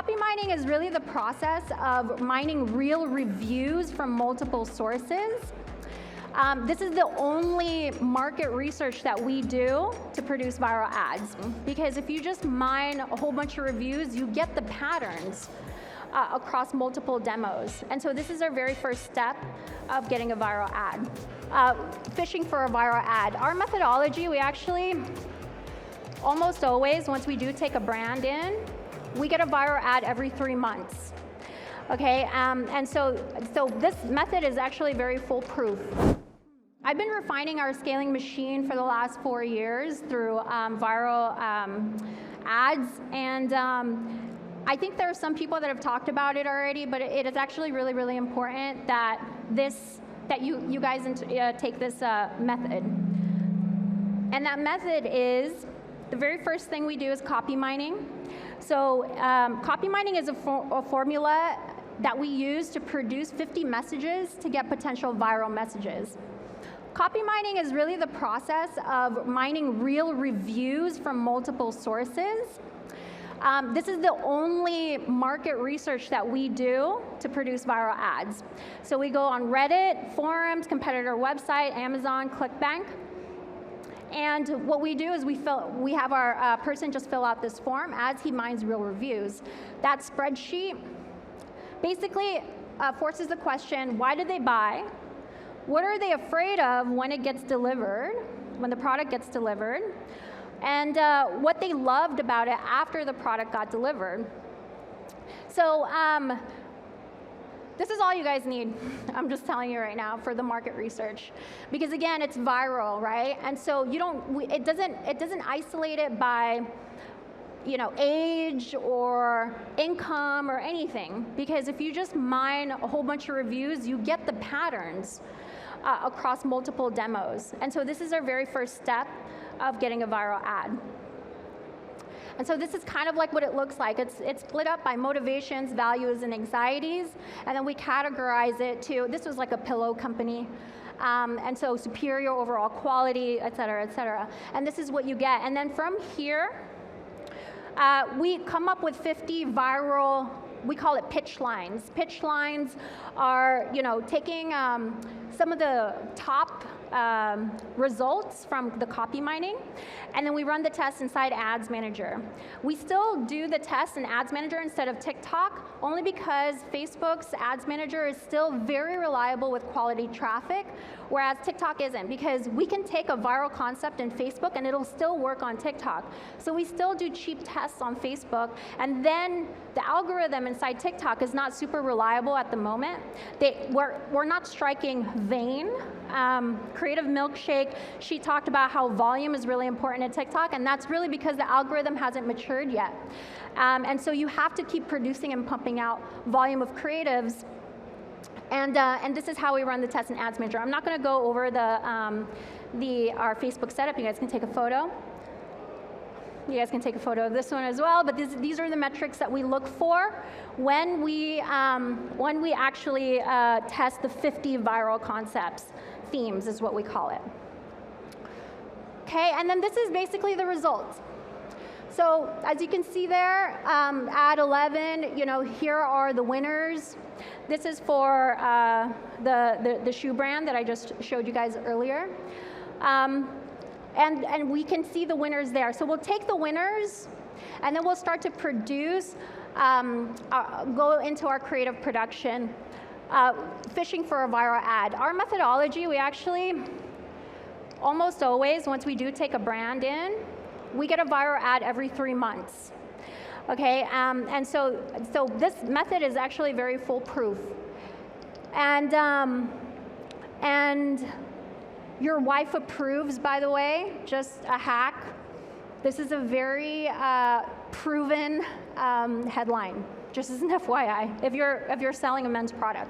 Copy mining is really the process of mining real reviews from multiple sources. This is the only market research that we do to produce viral ads. Because if you just mine a whole bunch of reviews, you get the patterns across multiple demos. And so this is our very first step of getting a viral ad. Fishing for a viral ad. Our methodology, we actually, almost always, once we do take a brand in, we get a viral ad every 3 months. Okay, and so this method is actually very foolproof. I've been refining our scaling machine for the last 4 years through viral ads, and I think there are some people that have talked about it already, but it is actually really, really important that you guys take this method. And that method is, the very first thing we do is copy mining. So copy mining is a formula that we use to produce 50 messages to get potential viral messages. Copy mining is really the process of mining real reviews from multiple sources. This is the only market research that we do to produce viral ads. So we go on Reddit, forums, competitor website, Amazon, ClickBank. And what we do is we have our person just fill out this form as he mines real reviews. That spreadsheet basically forces the question, why did they buy? What are they afraid of when it gets delivered, when the product gets delivered? And what they loved about it after the product got delivered. So this is all you guys need, I'm just telling you right now, for the market research. Because again, it's viral, right? And so it doesn't isolate it by age or income or anything. Because if you just mine a whole bunch of reviews, you get the patterns across multiple demos. And so this is our very first step of getting a viral ad. And so this is kind of like what it looks like. It's split up by motivations, values, and anxieties. And then we categorize it to, this was like a pillow company. And so superior overall quality, et cetera, et cetera. And this is what you get. And then from here, we come up with 50 viral, we call it pitch lines. Pitch lines are, taking some of the top results from the copy mining, and then we run the test inside Ads Manager. We still do the test in Ads Manager instead of TikTok, only because Facebook's Ads Manager is still very reliable with quality traffic, whereas TikTok isn't, because we can take a viral concept in Facebook and it'll still work on TikTok. So we still do cheap tests on Facebook, and then the algorithm inside TikTok is not super reliable at the moment. We're not striking vein. Creative Milkshake, she talked about how volume is really important in TikTok, and that's really because the algorithm hasn't matured yet. And so you have to keep producing and pumping out volume of creatives. And this is how we run the test in Ads Manager. I'm not going to go over our Facebook setup. You guys can take a photo. You guys can take a photo of this one as well, but these are the metrics that we look for when we actually test the 50 viral concepts. Themes is what we call it. Okay, and then this is basically the results. So as you can see there, ad 11, here are the winners. This is for the shoe brand that I just showed you guys earlier. And we can see the winners there. So we'll take the winners, and then we'll start to produce, go into our creative production, fishing for a viral ad. Our methodology, we actually, almost always, once we do take a brand in, we get a viral ad every 3 months. Okay, and so this method is actually very foolproof. And your wife approves, by the way, just a hack. This is a very proven headline, just as an FYI, if you're selling a men's product.